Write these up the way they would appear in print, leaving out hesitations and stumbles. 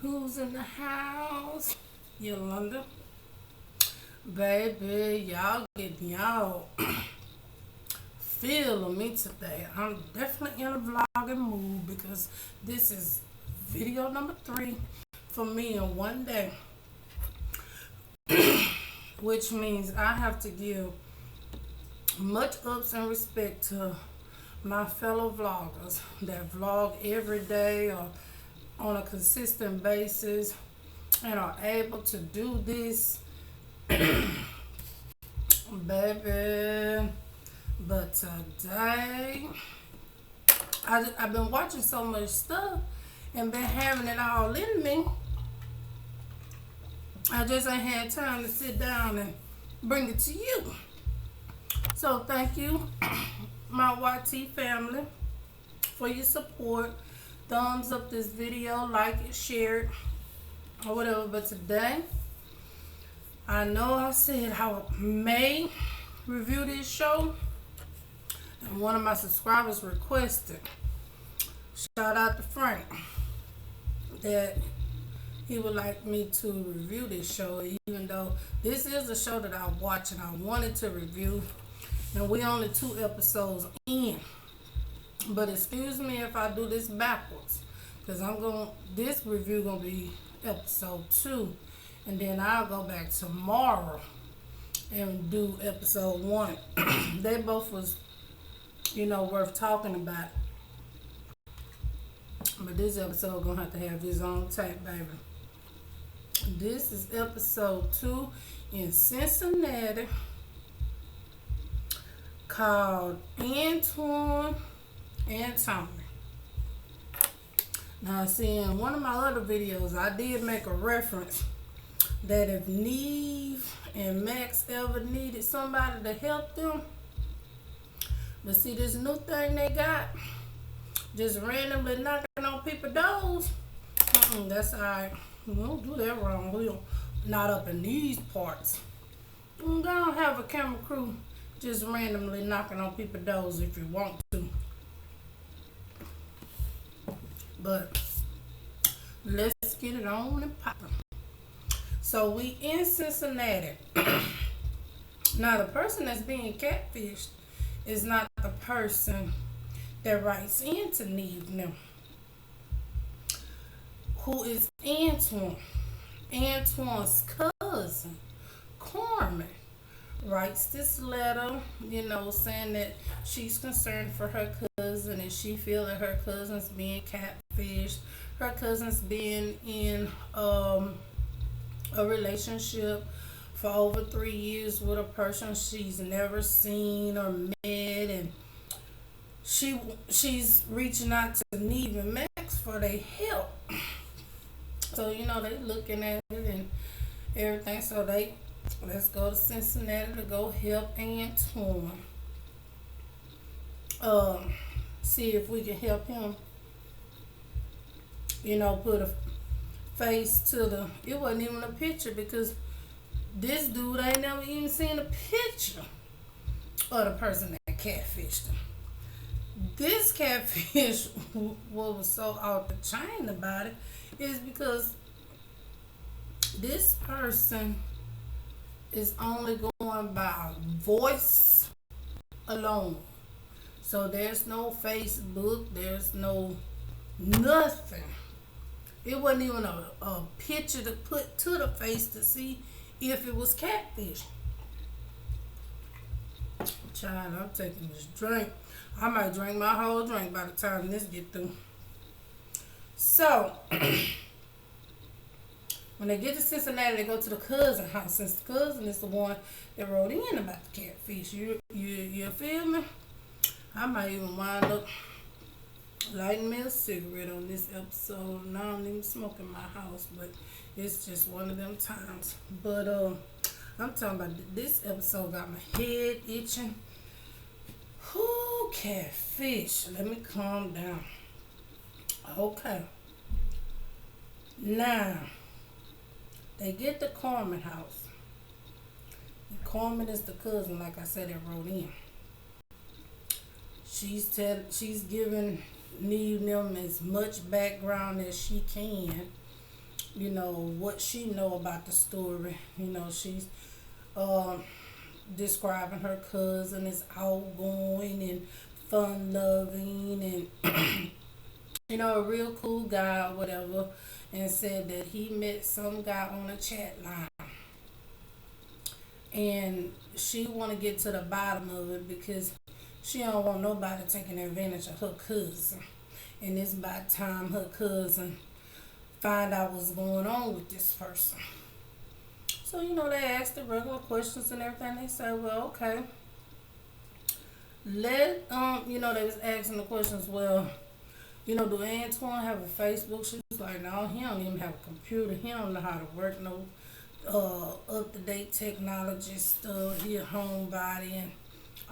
Who's in the house? Yolanda. Baby, y'all get y'all feel of me today. I'm definitely in a vlogging mood because this is video number 3 for me in one day. Which means I have to give much ups and respect to my fellow vloggers that vlog every day or on a consistent basis and are able to do this, baby. But today, I've been watching so much stuff and been having it all in me. I just ain't had time to sit down and bring it to you. So thank you, my YT family, for your support. Thumbs up this video, like it, share it, or whatever. But today, I know I said I may review this show, and one of my subscribers requested, shout out to Frank, that he would like me to review this show, even though this is a show that I watch and I wanted to review, and we only 2 episodes in. But excuse me if I do this backwards, because this review gonna be episode 2, and then I'll go back tomorrow and do episode 1. They both was, worth talking about. But this episode gonna have to have his own tape, baby. This is episode 2 in Cincinnati, called Antwane. Now, see, in one of my other videos, I did make a reference that if Neve and Max ever needed somebody to help them, but see, this new thing they got, just randomly knocking on people's doors, that's alright. We don't do that wrong. We don't, not up in these parts. We don't have a camera crew just randomly knocking on people's doors if you want to. But let's get it on and popping. So we in Cincinnati. Now the person that's being catfished is not the person that writes into Neve now. Who is Antwane? Antwane's cousin, Carmen, writes this letter, saying that she's concerned for her cousin and she feel that her cousin's being catfished. Her cousin's been in a relationship for over 3 years with a person she's never seen or met, and she's reaching out to Neve and Max for their help. So, they looking at it and everything. So let's go to Cincinnati to go help Antwane. See if we can help him, put a face to it wasn't even a picture, because this dude ain't never even seen a picture of the person that catfished him. This catfish, what was so off the chain about it, is because this person is only going by voice alone. So there's no Facebook, there's no nothing. It wasn't even a picture to put to the face to see if it was catfish. Child, I'm taking this drink. I might drink my whole drink by the time this get through. So, when they get to Cincinnati, they go to the cousin house, since the cousin is the one that wrote in about the catfish. You feel me? I might even wind up lighting me a cigarette on this episode. And I don't even smoke in my house, but it's just one of them times. But I'm talking about this episode got my head itching. Whoo, catfish. Let me calm down. Okay. Now, they get to Carmen house. And Carmen is the cousin, like I said, that wrote in. She's giving Neve them as much background as she can what she know about the story. She's um describing her cousin as outgoing and fun loving and a real cool guy or whatever, and said that he met some guy on a chat line, and she want to get to the bottom of it because she don't want nobody taking advantage of her cousin. And it's about time her cousin find out what's going on with this person. So, they asked the regular questions and everything. They said, well, okay. They was asking the questions, well, do Antwane have a Facebook? She was like, no, he don't even have a computer. He don't know how to work no up-to-date technology stuff. He a homebody and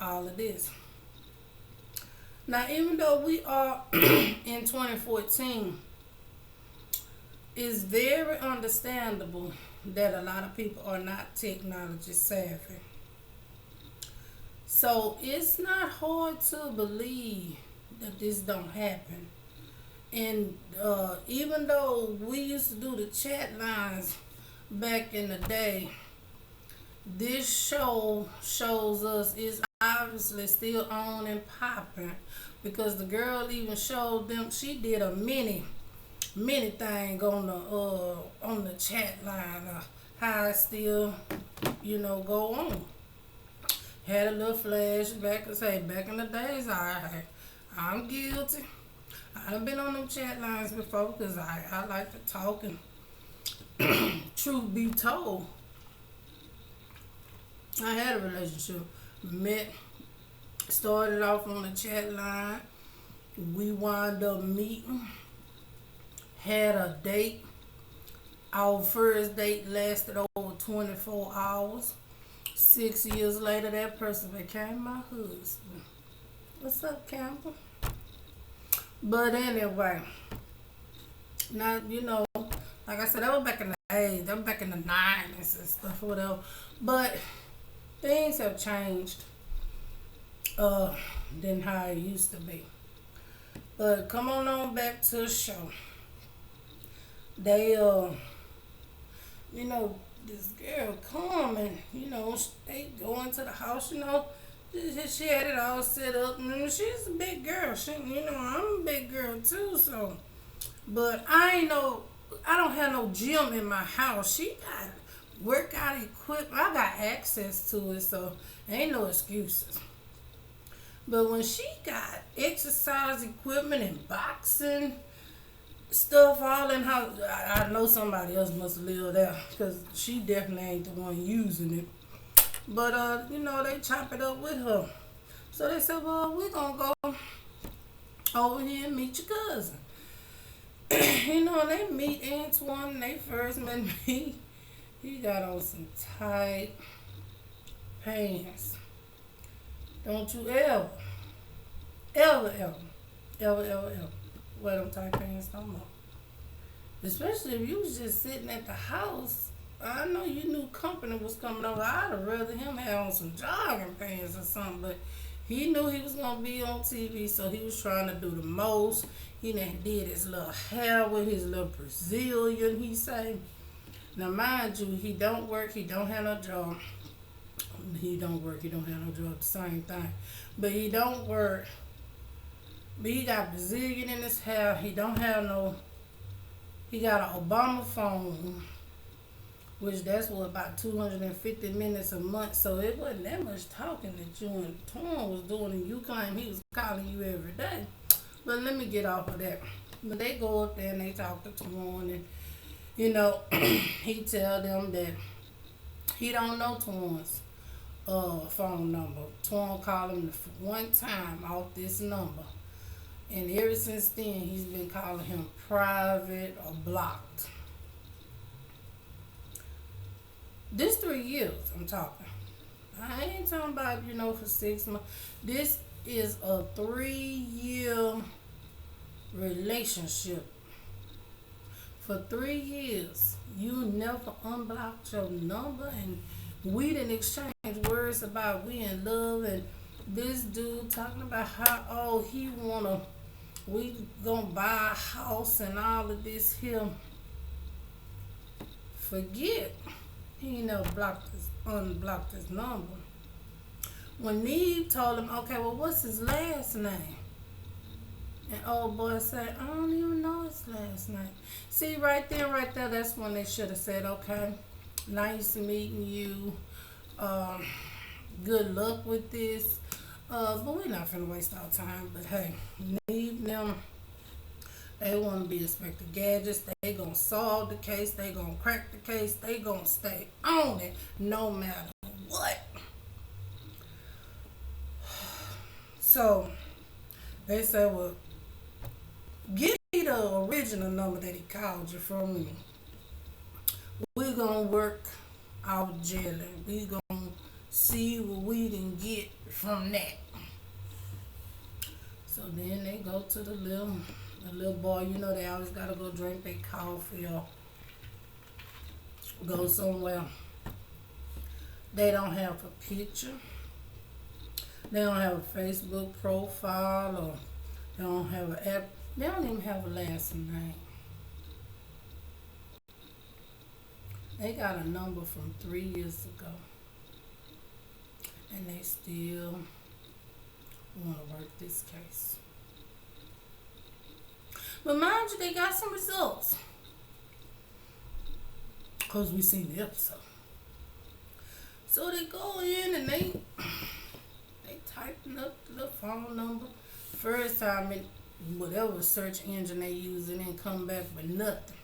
all of this. Now, even though we are in 2014, it's very understandable that a lot of people are not technology savvy. So it's not hard to believe that this don't happen. And even though we used to do the chat lines back in the day, this show shows us is obviously still on and popping, because the girl even showed them she did a mini thing on the chat line, how it still go on. Had a little flashback and say back in the days I'm guilty. I've been on them chat lines before because I like to talk, and truth be told, I had a relationship. Started off on the chat line. We wound up meeting. Had a date. Our first date lasted over 24 hours. 6 years later, that person became my husband. What's up, Campbell? But anyway, now, like I said, that was back in the 80s, that was back in the 90s and stuff, whatever. But things have changed than how it used to be. But come on back to the show. They, this girl come and, they go into the house, she had it all set up. And she's a big girl. I'm a big girl too, so. But I don't have no gym in my house. She got workout equipment. I got access to it, so ain't no excuses. But when she got exercise equipment and boxing stuff all in her, I know somebody else must live there, because she definitely ain't the one using it. But they chop it up with her. So they said, well, we're gonna go over here and meet your cousin. They meet Antwane. They first met me. He got on some tight pants. Don't you ever wear them tight pants no more. Especially if you was just sitting at the house. I know you knew company was coming over. I'd have rather him have on some jogging pants or something, but he knew he was going to be on TV, so he was trying to do the most. He done did his little hair with his little Brazilian, he say. Now, mind you, he don't work, he don't have no job. He don't work, he don't have no job, the same thing. But he don't work. But he got Brazilian in his hair. He don't have no, he got an Obama phone, which that's what, about 250 minutes a month. So it wasn't that much talking that you and Tom was doing, and you claim he was calling you every day. But let me get off of that. But they go up there and they talk to Tom, and he tell them that he don't know Tom's phone number. Tom called him one time off this number, and ever since then he's been calling him private or blocked. This 3 years I'm talking. I ain't talking about, for 6 months. This is a 3-year relationship. For 3 years, you never unblocked your number, and we didn't exchange words about we in love, and this dude talking about how, we gonna buy a house and all of this here. forget. He ain't never unblocked his number. When Neve told him, okay, well, what's his last name? And old boy said, I don't even know his last name. See, right there, that's when they should have said, okay, nice meeting you. Good luck with this. But we're not finna waste our time. But hey, Neve them. They want to be Inspector Gadgets. They gonna solve the case. They gonna crack the case. They gonna stay on it no matter what. So they said, well, give me the original number that he called you from. We're gonna work our jailing. We gonna see what we can get from that. So then they go to the little boy. You know they always gotta go drink their coffee or go somewhere. They don't have a picture. They don't have a Facebook profile, or they don't have an app. They don't even have a last name. They got a number from 3 years ago, and they still want to work this case. But mind you, they got some results, because we seen the episode. So they go in and they typing up the phone number. First time, whatever search engine they use, it didn't come back with nothing.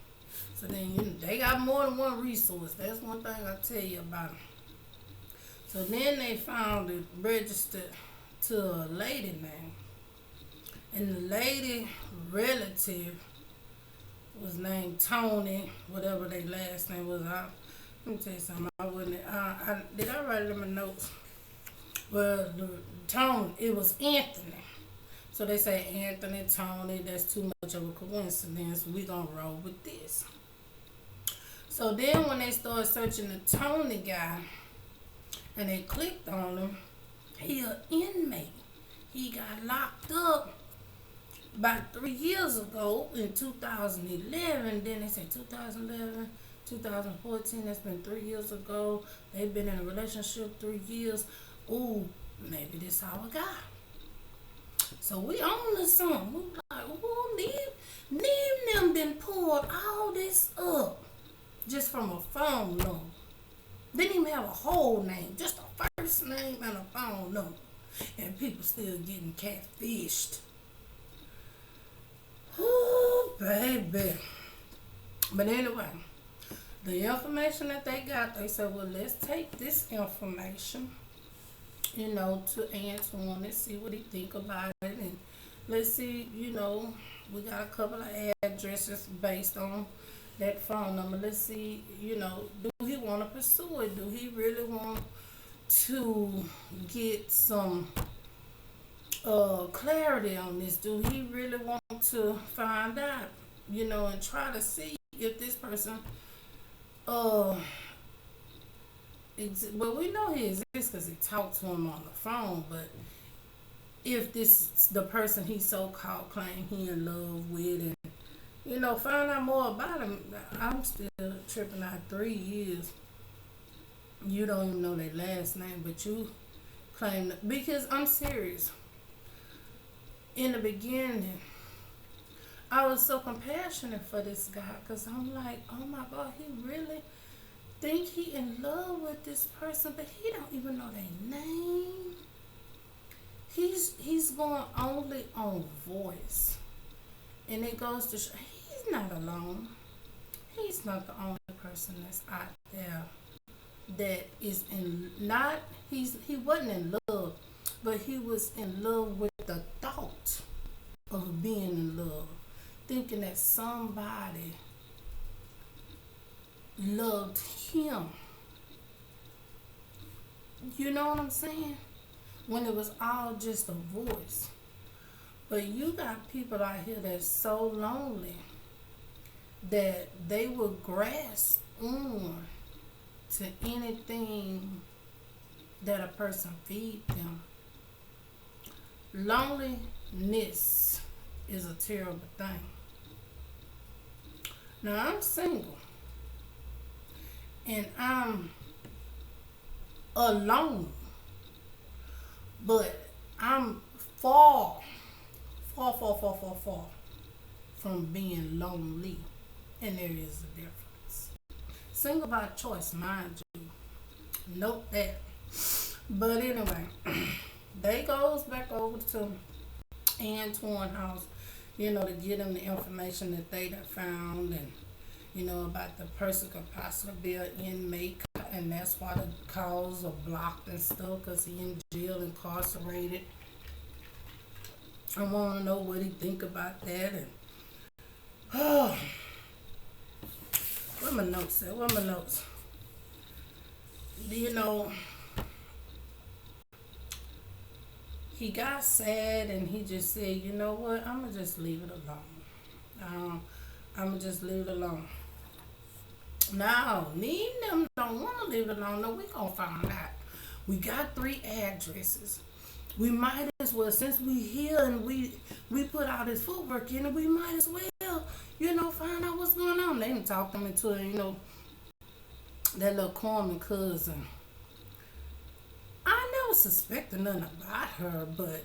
So then they got more than one resource. That's one thing I tell you about them. So then they found it registered to a lady name. And the lady relative was named Tony, whatever their last name was. Let me tell you something. Did I write it in my notes? Well, Tony, it was Antwane. So they say Anthony, Tony, that's too much of a coincidence. We gonna roll with this. So then when they started searching the Tony guy and they clicked on him, he an inmate. He got locked up about 3 years ago in 2011. Then they said 2011, 2014, that's been 3 years ago. They've been in a relationship 3 years. Ooh, maybe this our guy. So we on to something. We like, ooh, Neve them been pulled all this up just from a phone number. Didn't even have a whole name, just a first name and a phone number. And people still getting catfished. Ooh, baby. But anyway, the information that they got, they said, well, let's take this information, to Antwane and see what he think about it. And let's see, we got a couple of addresses based on that phone number. Let's see, do he want to pursue it? Do he really want to get some clarity on this? Do he really want to find out, and try to see if this person, well, we know he exists because he talked to him on the phone, but if this is the person he so-called claim he in love with, and find out more about him. I'm still tripping out 3 years. You don't even know their last name, but you claim that, because I'm serious. In the beginning, I was so compassionate for this guy, because I'm like, oh my God, he really think he in love with this person, but he don't even know their name. He's going only on voice, and it goes to show he's not alone. He's not the only person that's out there that is he wasn't in love, but he was in love with the thought of being in love, thinking that somebody loved him. You know what I'm saying? When it was all just a voice. But you got people out here that's so lonely that they will grasp on to anything that a person feeds them. Loneliness is a terrible thing. Now, I'm single. and I'm alone, but I'm far, far, far, far, far, far from being lonely, and there is a difference. Single by choice, mind you. Note that. But anyway, they goes back over to Antwane house, to get them the information that they done found, and about the person could possibly be an inmate, and that's why the calls are blocked and stuff, because he in jail, incarcerated. I want to know what he think about that, and where my notes at? Where my notes? He got sad, and he just said, you know what, I'm going to just leave it alone. I'm going to just leave it alone. Now, me and them don't want to leave it alone. No, we going to find out. We got 3 addresses. We might as well, since we here and we put all this footwork in it, we might as well, find out what's going on. They didn't talk them into, that little Carmen cousin. I never suspected nothing about her, but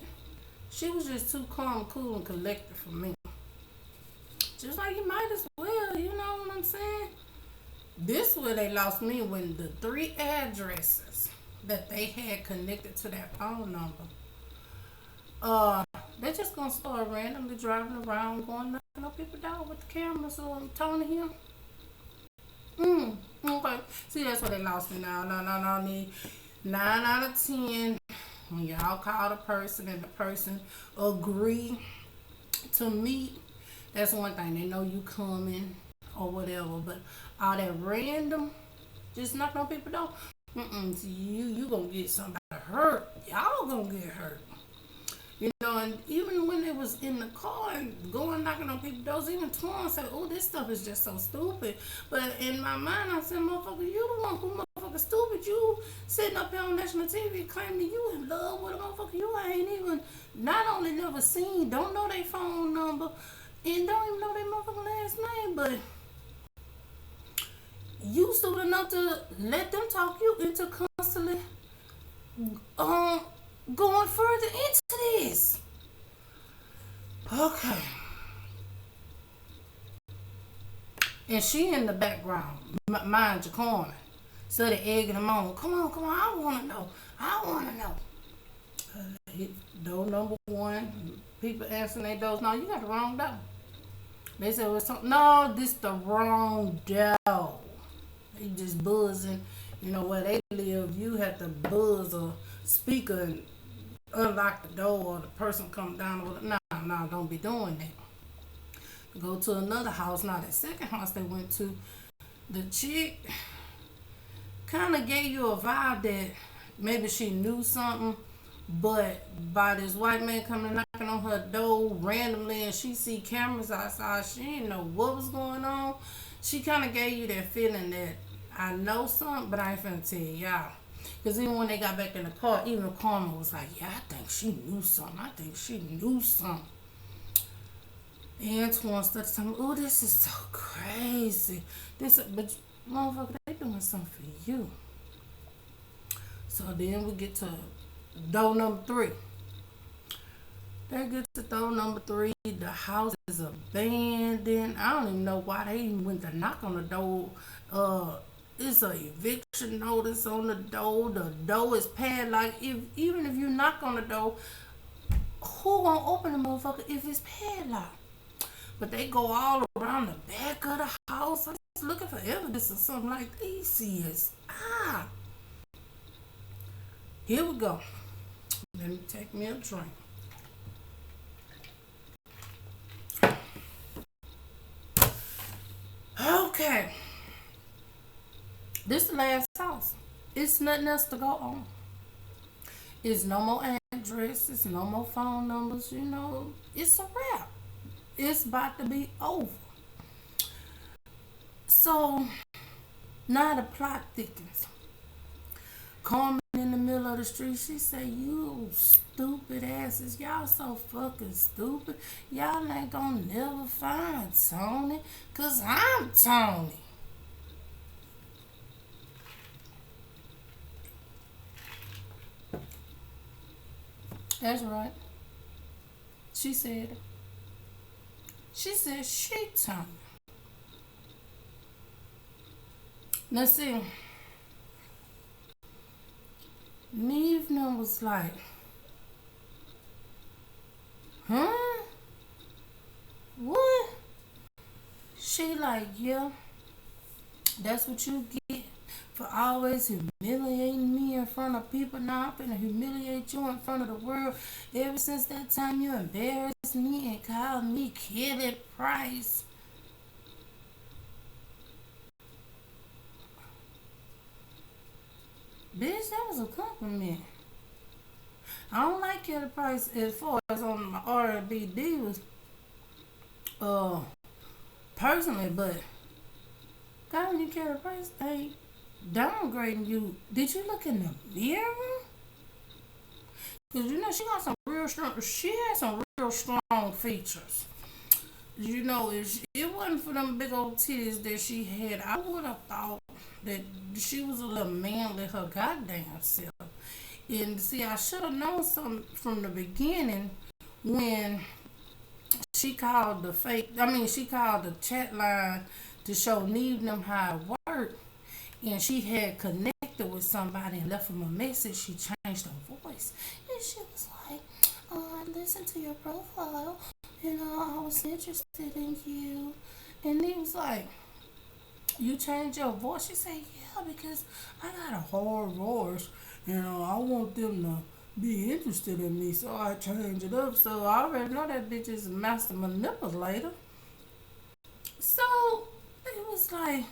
she was just too calm, cool, and collected for me. Just like you might as well, you know what I'm saying? This where they lost me, when the 3 addresses that they had connected to that phone number, they're just gonna start randomly driving around, going knocking on people's door with the cameras on Tony here. Okay. See, that's where they lost me now. No. Need 9 out of 10. When y'all call the person and the person agree to meet, that's one thing. They know you coming or whatever. But all that random, just knocking on people's door, see, you gonna get somebody hurt. Y'all gonna get hurt. And even when they was in the car and going knocking on people's doors, even Twan said, oh, this stuff is just so stupid. But in my mind, I said, motherfucker, you the one who motherfucker stupid. You sitting up here on national TV claiming you in love with a motherfucker you ain't even, not only never seen, don't know their phone number, and don't even know their motherfucking last name, but you stupid enough to let them talk you into constantly going further into this. Okay. And she in the background, mind your corner. So they egging them on. Come on, I want to know. Hit door number 1. People answering their doors. No, you got the wrong door. They said, no, this the wrong door. They just buzzing. Where they live, you have to buzz a speaker and unlock the door, or the person come down with it. No, don't be doing that. Go to another house. Now, that second house they went to, the chick kind of gave you a vibe that maybe she knew something, but by this white man coming knocking on her door randomly, and she see cameras outside, she didn't know what was going on. She kind of gave you that feeling that I know something, but I ain't finna tell y'all. Because even when they got back in the car, even Carmen was like, yeah, I think she knew something. Antwane started telling me, oh, this is so crazy. But motherfucker, they doing something for you. So then we get to door number 3. They get to door number 3. The house is abandoned. I don't even know why they even went to knock on the door. It's a eviction notice on the door. The door is padlocked. Even if you knock on the door, who gonna open the motherfucker if it's padlocked? But they go all around the back of the house. I'm just looking for evidence or something like this. Here we go. Let me take me a drink. Okay. This is the last house. It's nothing else to go on. It's no more addresses, no more phone numbers, It's a wrap. It's about to be over. So, now the plot thickens. Carmen in the middle of the street, she say, you stupid asses, y'all so fucking stupid. Y'all ain't gonna never find Tony, 'cause I'm Tony. That's right. She said, she told me. Now see, Neve was like, huh? What? She like, yeah, that's what you get for always humiliating me in front of people. Now I'm finna humiliate you in front of the world. Ever since that time you embarrassed me and called me Kelly Price. Bitch, that was a compliment. I don't like Kelly Price as far as on my R&B divas, uh, personally, but calling you Kelly Price ain't downgrading you. Did you look in the mirror? Cause you know she got some real strong. She has some real strong features. You know, if it wasn't for them big old titties that she had, I would have thought that she was a little manly her goddamn self. And see, I should have known something from the beginning when she called the fake. I mean, she called the chat line to show Neve them how it worked, and she had connected with somebody and left them a message. She changed her voice, and she was like, "Oh, I listened to your profile, and I was interested in you." And he was like, "You changed your voice?" She said, "Yeah, because I got a hard voice. I want them to be interested in me, so I changed it up." So I already know that bitch is a master manipulator. So it was like,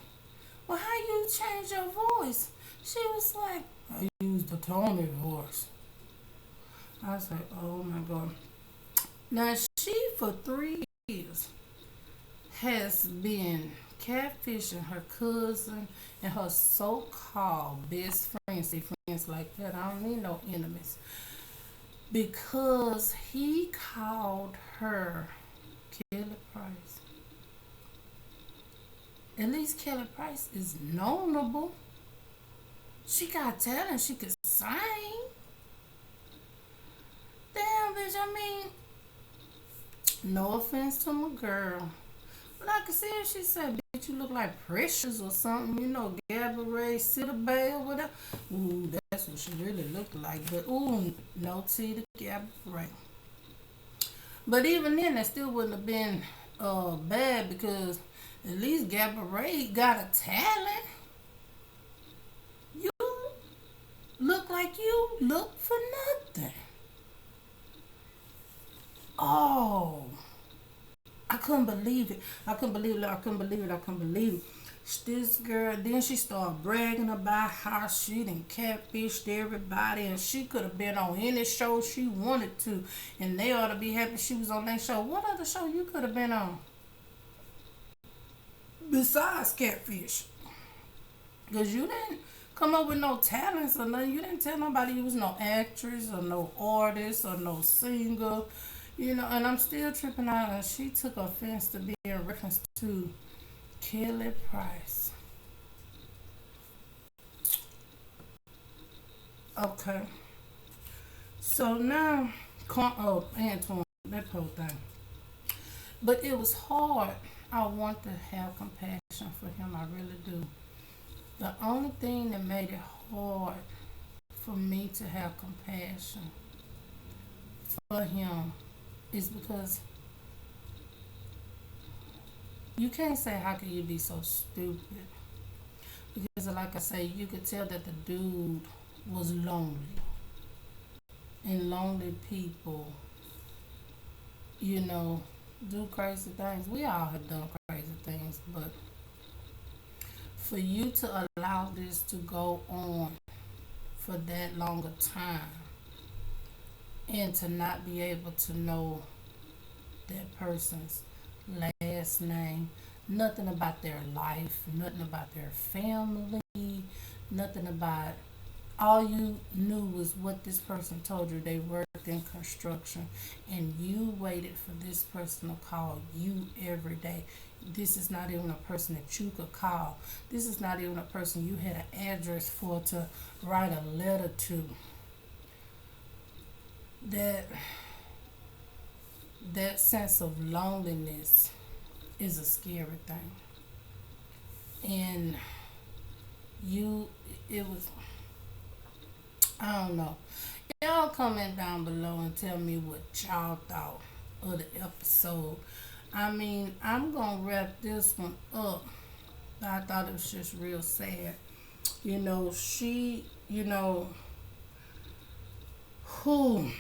"Well, how you change your voice?" She was like, "I used the Tony voice." I was like, "Oh my god." Now she for 3 years has been catfishing her cousin and her so-called best friends. See, friends like that, I don't need no enemies. Because he called her Kelly Price. At least Kelly Price is knowable. She got talent. She could sing. Damn, bitch. I mean, no offense to my girl, but I could see if she said, "Bitch, you look like Precious or something." Gabourey, Bay or whatever. Ooh, that's what she really looked like. But ooh, no tea to Gabourey. But even then, that still wouldn't have been bad because at least Gabourey got a talent. You look like you look for nothing. Oh, I couldn't believe it. I couldn't believe it. I couldn't believe it. I couldn't believe it. This girl, then she started bragging about how she done catfished everybody and she could have been on any show she wanted to. And they ought to be happy she was on that show. What other show you could have been on besides Catfish? Because you didn't come up with no talents or nothing. You didn't tell nobody you was no actress or no artist or no singer. And I'm still tripping out. And she took offense to being referenced to Kelly Price. Okay. So now, Antwane, that whole thing. But it was hard. I want to have compassion for him. I really do. The only thing that made it hard for me to have compassion for him is because you can't say how can you be so stupid. Because like I say, you could tell that the dude was lonely. And lonely people, do crazy things. We all have done crazy things, but for you to allow this to go on for that long a time and to not be able to know that person's last name, nothing about their life, nothing about their family, nothing about, all you knew was what this person told you. They worked in construction and you waited for this person to call you every day. This is not even a person that you could call. This is not even a person you had an address for to write a letter to. that that sense of loneliness is a scary thing. And you, it was, I don't know. Y'all comment down below and tell me what y'all thought of the episode. I mean, I'm gonna wrap this one up. I thought it was just real sad. She, who,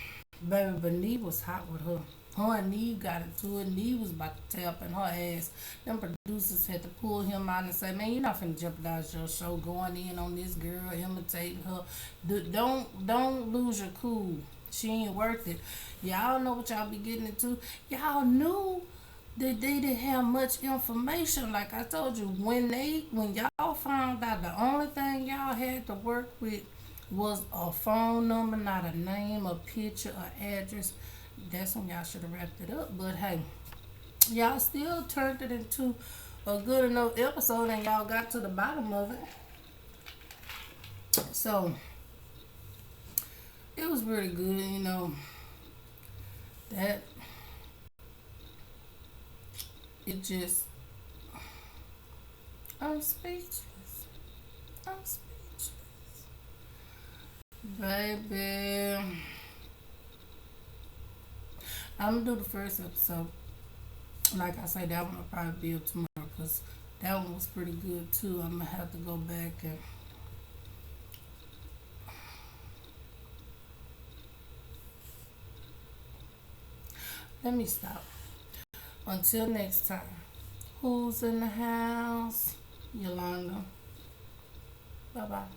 baby, but Nee was hot with her. Her and Nee got into it. Nee was about to tap in her ass. Them producers had to pull him out and say, "Man, you're not finna jeopardize your show going in on this girl, imitating her. Don't lose your cool. She ain't worth it." Y'all know what y'all be getting into. Y'all knew that they didn't have much information. Like I told you, when y'all found out the only thing y'all had to work with was a phone number, not a name, a picture, a address, that's when y'all should have wrapped it up. But hey, y'all still turned it into a good enough episode and y'all got to the bottom of it. So it was really good, that it just, I'm speechless. I'm speechless. Baby. I'm gonna do the first episode. Like I said, that one will probably be up tomorrow because that one was pretty good too. I'm gonna have to go back and let me stop. Until next time, who's in the house? Yolanda. Bye bye.